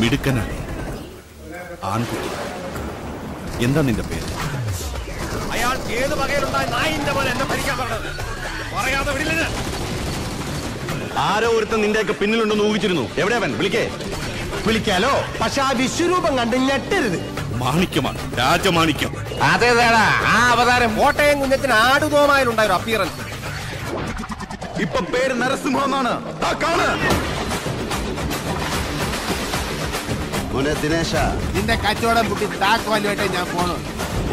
മിടുക്കനാണ്, ആൺകുട്ടി. എന്താ നിന്റെ പേര്? അയാൾ ഏത് വകയിലുണ്ടായ നായിന്റെ പോലെ എന്നെ ഭരിക്കാൻ പറഞ്ഞത് പറയാതെ വിടില്ല. ആരോ ഒരുത്തൻ നിന്റെയൊക്കെ പിന്നിലുണ്ടെന്ന് ഊഹിച്ചിരുന്നു. എവിടെയാവൻ? വിളിക്കേ. വിളിക്കാലോ, പക്ഷെ ആ വിശ്വരൂപം കണ്ട് ഞെട്ടരുത്. മാണിക്യമാണ്, രാജമാണിക്യം. അതേതാടാ ആ അവതാരം? കോട്ടയം കുഞ്ഞത്തിന് ആടുതോമായിലുണ്ടായ ഒരു അപ്പിയറൻസ്. ഇപ്പൊ പേര് നരസിംഹം എന്നാണ്. മോനെ ദിനേശ, നിന്റെ കച്ചവടം കുട്ടി താക്കോലുമായിട്ട് ഞാൻ പോണു.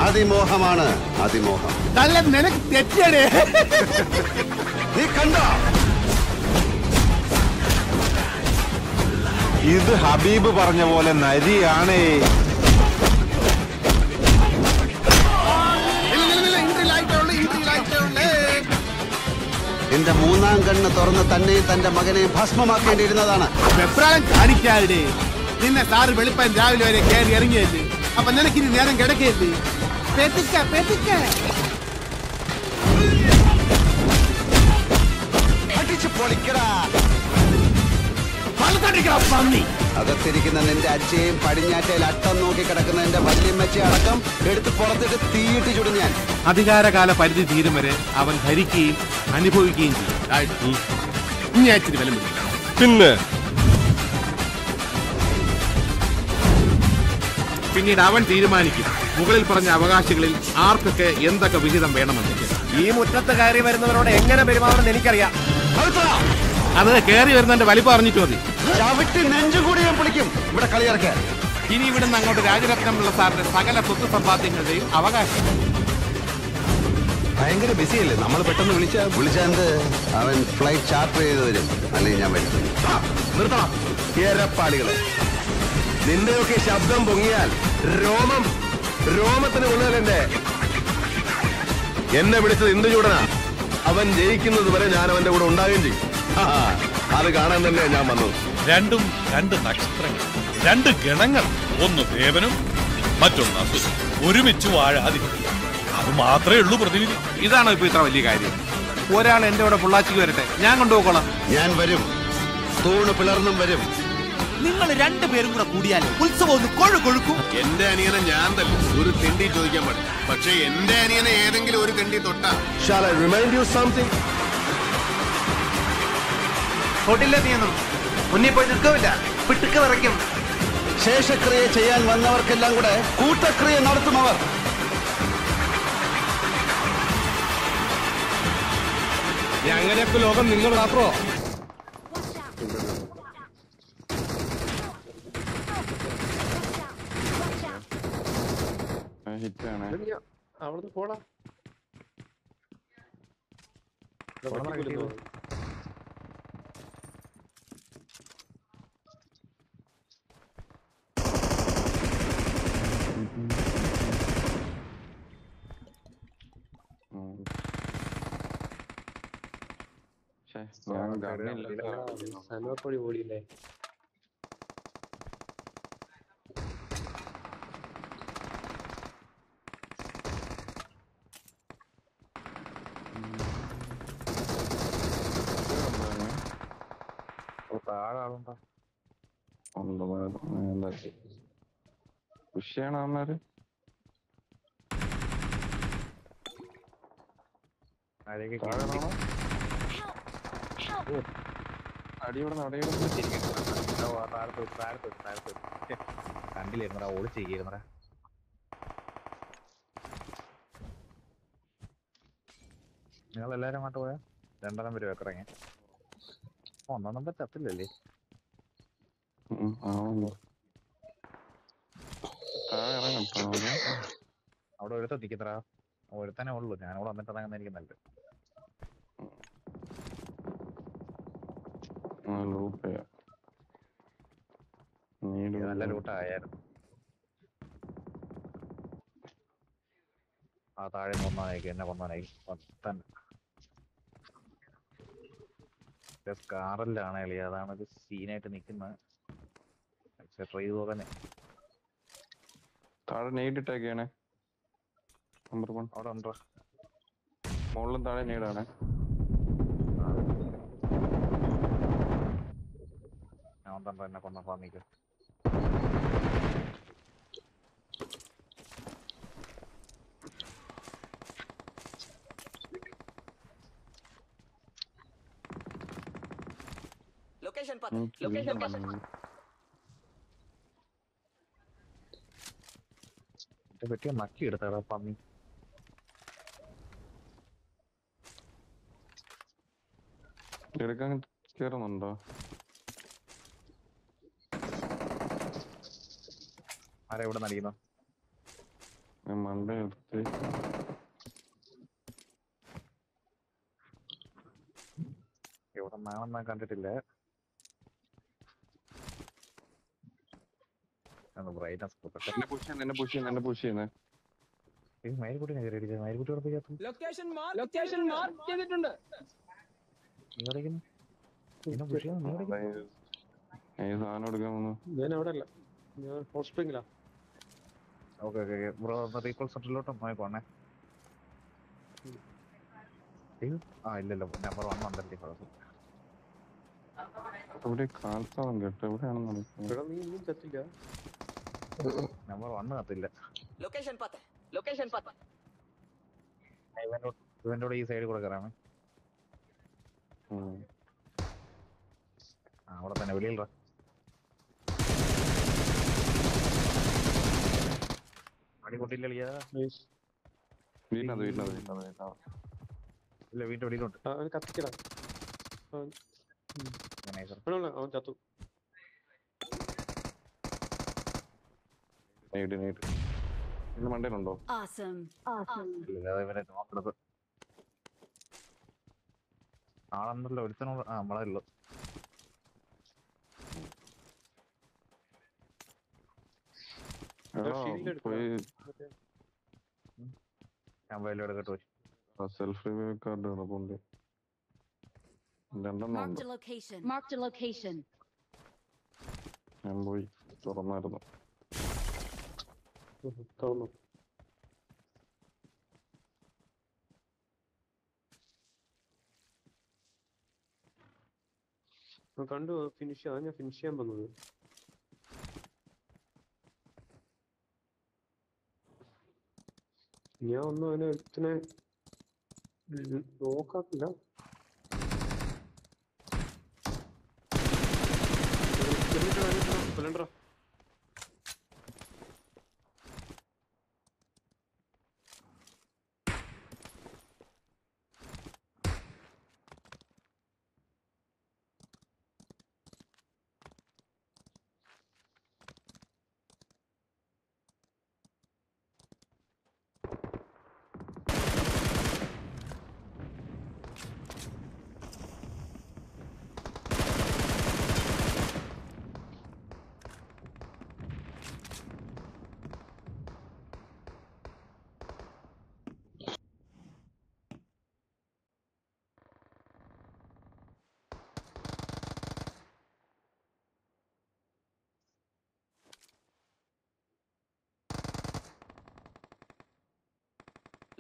അതിമോഹമാണ്, അതിമോഹം. നല്ല നിനക്ക് തെറ്റടേ. നീ കണ്ട ഇത് ഹബീബ് പറഞ്ഞ പോലെ നരിയാണേ. എന്റെ മൂന്നാം കണ്ണ് തുറന്ന് തന്നെയും തന്റെ മകനെയും ഭസ്മമാക്കേണ്ടിയിരുന്നതാണ്. വെപ്രാളം കാണിക്കാതെ. നിന്നെ സാറ് വെളുപ്പം രാവിലെ വരെ കയറി ഇറങ്ങിയല്ലേ. അപ്പൊ നിനക്കിനി നേരം കിടക്കല്ലേ. അകത്തിരിക്കുന്ന നിന്റെ അച്ഛയും പടിഞ്ഞാറ്റയിൽ അട്ടം നോക്കി കിടക്കുന്ന എന്റെ വല്യമ്മച്ചയെ അടക്കം എടുത്ത് പുറത്തിട്ട് തീയിട്ട് ചുടും ഞാൻ. അധികാരകാല പരിധി തീരും വരെ അവൻ ഭരിക്കുകയും അനുഭവിക്കുകയും ചെയ്യും. പിന്നെ പിന്നീട് അവൻ തീരുമാനിക്കും മുകളിൽ പറഞ്ഞ അവകാശികളിൽ ആർക്കൊക്കെ എന്തൊക്കെ വിഹിതം വേണമെന്ന്. ഈ മുറ്റത്ത് കയറി വരുന്നവരോട് എങ്ങനെ പെരുമാറണമെന്ന് എനിക്കറിയാം. അത് കയറി വരുന്നതിന്റെ വലിപ്പം അറിഞ്ഞിട്ട് മതി. ചവിട്ടി നെഞ്ചും കൂടി ഞാൻ പൊളിക്കും ഇവിടെ കളിയിറക്കാൻ. ഇനി ഇവിടുന്ന് അങ്ങോട്ട് രാജരത്നമുള്ള സാറിന്റെ സകല സ്വത്ത് സമ്പാദ്യങ്ങളുടെയും അവകാശം. ഭയങ്കര ബിസിയല്ലേ, നമ്മൾ പെട്ടെന്ന് വിളിച്ചാന്ത് അവൻ ഫ്ലൈറ്റ് ചാർട്ടർ ചെയ്ത് വരും, അല്ലെങ്കിൽ ഞാൻ വരും. നിർത്തണം ഏരപ്പാളികളെ. നിന്റെയൊക്കെ ശബ്ദം പൊങ്ങിയാൽ രോമത്തിന് കൊള്ളുകയല്ലേ. എന്നെ വിളിച്ചത് ഇന്ദു ചൂടനാ. അവൻ ജയിക്കുന്നത് വരെ ഞാൻ അവന്റെ കൂടെ ഉണ്ടാകുകയും ചെയ്യും. അത് കാണാൻ തന്നെ ഞാൻ വന്നത്. രണ്ടും രണ്ട് നക്ഷത്രങ്ങൾ, രണ്ട് ഗണങ്ങൾ. ഒന്ന് ദേവനും മറ്റൊന്ന് അസുരനും. ഒരുമിച്ച് വാഴാതിരിക്കുക, അത് മാത്രമേ ഉള്ളൂ പ്രതിനിധി. ഇതാണോ ഇപ്പൊ ഇത്ര വലിയ കാര്യം? ഒരാൾ എന്റെ കൂടെ പൊള്ളാച്ചിക്ക് വരട്ടെ, ഞാൻ കൊണ്ടുപോകോളാം. ഞാൻ വരും, തൂണ് പിളർന്നും വരും. നിങ്ങൾ രണ്ടുപേരും കൂടെ കൂടിയാലേ ഉത്സവം ഒന്ന് കൊഴുകൊഴുക്കും. എന്റെ അനിയനെ ഞാൻ തന്നെ ഒരു തെണ്ടി ചോദിക്കാൻ പാടില്ല. പക്ഷെ എന്റെ അനിയനെ ഏതെങ്കിലും ഒരു തെണ്ടി തൊട്ടാ Shall I remind you something? തൊട്ടില്ലെന്നും മുന്നിൽ പോയി നിൽക്കില്ല, പിട്ടുക്ക് വിറയ്ക്കും. ശേഷക്രിയ ചെയ്യാൻ വന്നവർക്കെല്ലാം കൂടെ കൂട്ടക്രിയ നടത്തുമവർ. അങ്ങനെയൊക്കെ ലോകം നിങ്ങൾ മാത്രോ? അവിടുന്ന് പോടാ. സലോപ്പൊടി ഓടിയില്ലേ? താഴാളുണ്ടോ? കൃഷിയാണ് അന്നേരം കണ്ടില്ലിരുന്നടാ, ഓടിച്ചിരിക്കുന്നടാ. നിങ്ങളെല്ലാരും അങ്ങോട്ട് പോയാ? രണ്ടെണ്ണം പേര് വെക്കിറങ്ങി. ഒന്നാം നമ്പർ ചത്തില്ലല്ലേ? അവിടെ ഒരുത്ത നിൽക്കുന്നടാ, ഒരുത്തനെ ഉള്ളു. ഞാനവിടെ വന്നിട്ട് ഇറങ്ങുന്ന എനിക്ക് നല്ലത്. നല്ല ലൂട്ടായിരുന്നു. ആ താഴെ കൊന്നാനേക്ക് എന്നെ കൊന്നാനേക്ക് പത്തൻ സ്കാറിലാണ് എളി. അതാണ് ഒരു സീനായിട്ട് നിക്കുന്നത്. ട്രൈ പോകാനെ താഴെ നെയ്ഡിട്ടൊക്കെയാണ്. നമ്പർ 1 അവിടെ ഉണ്ടോ? മുകളിലും താഴെ നെയ്ഡാണ്. തന്നെ എന്നെ കൊന്നപ്പോ നീക്ക്. Location path. Location path. എന്റെ പറ്റിയ നക്കി എടുത്താടാ പന്നി. എടുക്കാൻ കേറുന്നുണ്ടോ? ആരാ ഇവിടെ നടിക്കുന്നു? മണ്ട എടുത്ത് ഇവിടെ നാളെ കണ്ടിട്ടില്ല. ബ്രൈറ്റ്നസ് എന്നെ പുഷ് ചെയ്യുന്നേ. മയിൽക്കുട്ടിനെ കയറി അടിച്ചത്. മയിൽക്കുട്ടി ഉറപ്പിക്കാത്ത ലൊക്കേഷൻ മാർക്ക് ചെയ്തിട്ടുണ്ട്. നീ കളിക്കുന്നു. പിന്നെ പുഷ് ചെയ്യാൻ നീ കളിക്കുന്നു. സാധനം എടുക്കാൻ വന്നു. ഞാൻ അവിടെ അല്ല, ഞാൻ ഹോട്ട് സ്പ്രിംഗിലാ. ഓക്കെ ബ്രോ ഒന്ന് റീകോൾ സെന്ററിലോട്ട് നോക്കണേ. ഇല്ലല്ലോ നമ്പർ 1 വന്നല്ലേ. ഇവിടെ കാൽത്താളം കേട്ടോ. എവിടെയാണെന്ന് ഇവിടെ നീ ചത്തില്ല. നമ്പർ 1 കത്തില്ല. Location path. ഇവന്റെ കൂടെ ഈ സൈഡിൽ കൂടെ കയറാമേ. അവിടെ തന്നെ വെളിയിൽ അടിപൊട്ടില്ല കളിയാ. വീട്ടിനത് ഇല്ല വീട്ടിന്റെ വെളിയിലുണ്ട്. കത്തിക്കടാ അവൻ ചത്തു. മണ്ടയിലുണ്ടോ? ഇവനെ നോക്കണത് ആളെന്നല്ലോ ഒരുത്തനോട്. നമ്മളെ ഉള്ളു. ഞാൻ വയലും എടുക്കട്ടെ. സെൽഫ് റിവ്യൂ കാർഡ് കിടപ്പുണ്ട്. 2 ഉണ്ട്. ഞാൻ പോയി തുറന്നായിരുന്നു. കണ്ടു ഫിനിഷ് ചെയ്യാൻ. ഞാൻ ഫിനിഷ് ചെയ്യാൻ വന്നത്. ഞാൻ ഒന്നും അവനെ ഒരുത്തിനെ നോക്കാത്തില്ല. സിലിണ്ടറാ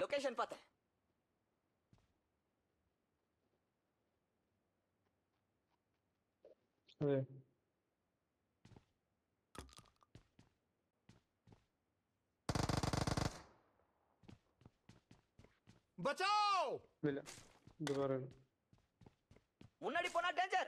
Location path. അതെ. ഇല്ല ഇത് പറയണം. മുன்னாடி போனா danger.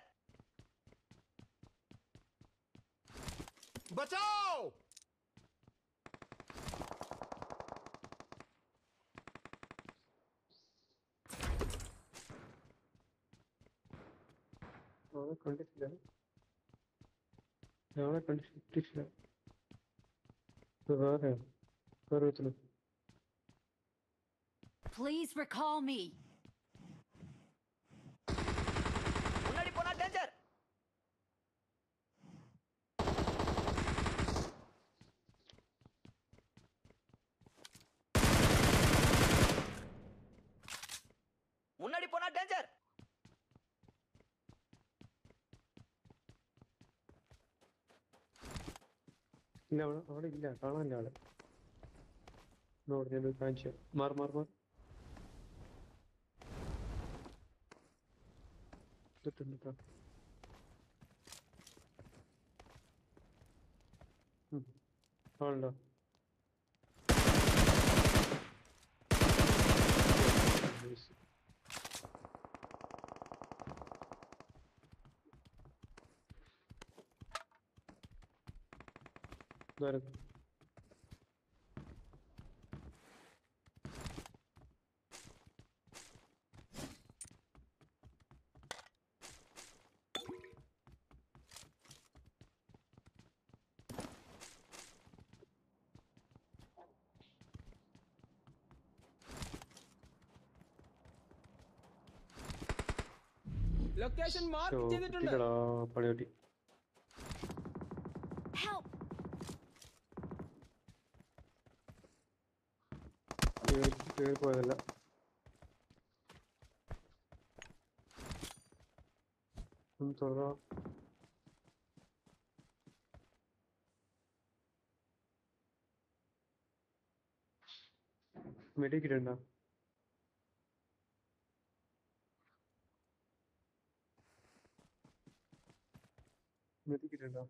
അവനെ കണ്ടിട്ടില്ല. അവനെ കണ്ടിട്ടില്ല. വേറെ ഒരുത്തനും. Please recall me. முன்னாடி போனா danger. முன்னாடி போனா danger. ഇല്ല അവിടെ ഇല്ല, കാണാനില്ല ആളെ. നോട് ഞാൻ കാണിച്ചു. മാറി ആണല്ലോ. ലൊക്കേഷൻ മാർക്ക് ചെയ്തിട്ടുണ്ട്. പണിയോട്ടി പോയതല്ല. തുടരാം. മെഡിക്കിട്ടുണ്ടോ? മെഡിക്കിട്ടുണ്ടോ?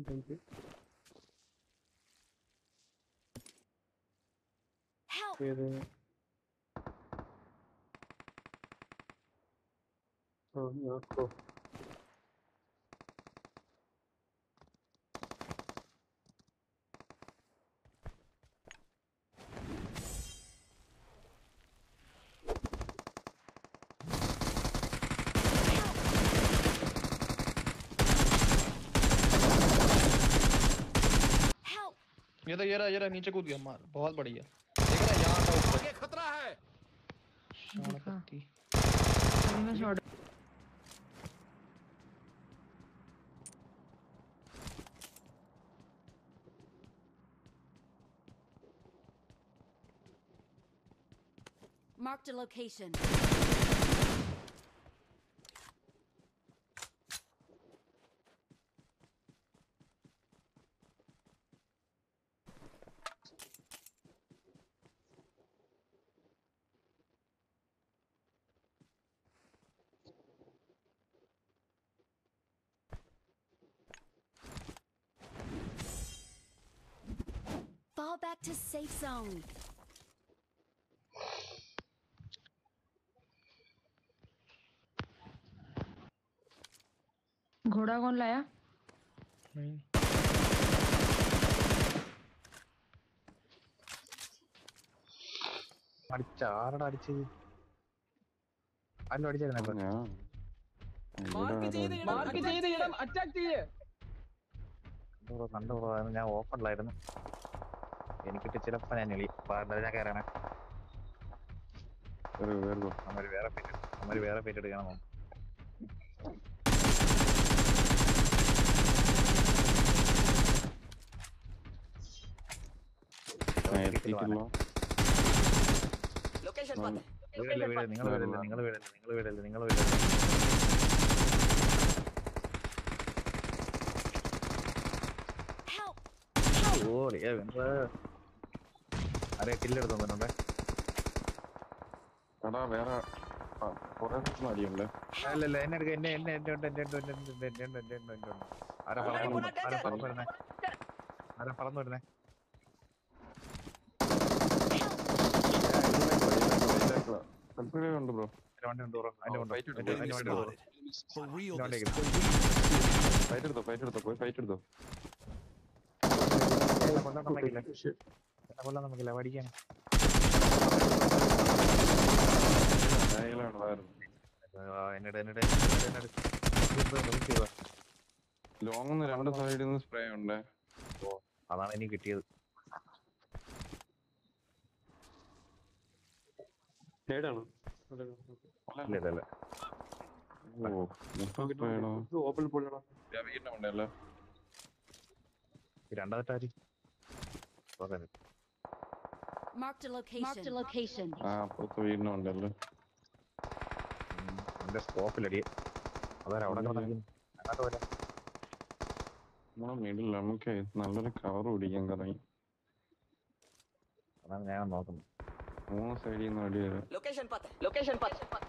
Thank you. ഏത്? ഞാക്കോ. ये रहा नीचे कूद गया मार. बहुत बढ़िया. देख रहा है यहाँ था ऊपर. आगे खतरा है. Marked a location. Fall back to safe zone. घोड़ा कौन लाया? नहीं. ആരടാ അടിച്ചത്? ആരും അടിച്ചേക്കണേ. കണ്ടു ഞാൻ ഓപ്പണിലായിരുന്നു. എനിക്കിട്ട് ചിലപ്പോ ഞാൻ എളി ഞാൻ കയറണേ. വേറെ പേര് എടുക്കണം. നിങ്ങൾ വീടല്ലേ. അരെ കില്ലെടുത്തോന്നുണ്ടേ. വേറെ അടിയുണ്ട്. അല്ലല്ല എന്നെ എടുക്ക. എന്നെ ആരാ പറന്നു വരുന്നേ? ഉണ്ട് ബ്രോ. വണ്ടി ഉണ്ട് ബ്രോ. ഫൈറ്റ് എടുത്തോ. കൊല്ലാൻ നമുക്കില്ല. പഠിക്കാൻ ലോങ് 2 സൈഡിൽ നിന്ന് സ്പ്രേ ഉണ്ട്. അതാണ് എനിക്ക് കിട്ടിയത്. ഇല്ല വീടിനുണ്ടല്ലേ. രണ്ടാമത്തെ Marked a location. അപ്പുറത്ത് വീടിനുണ്ടല്ലോ. എന്റെ സ്കോപ്പിലടി. അതായത് അവിടെ അങ്ങോട്ട് നമ്മളെ വീട്ടിൽ നമുക്ക് നല്ലൊരു കവർ പിടിക്കാൻ തുടങ്ങി. അതാണ് ഞാൻ നോക്കുന്നത്. 3 സൈഡിൽ നിന്ന് അടി വരാം. Location path.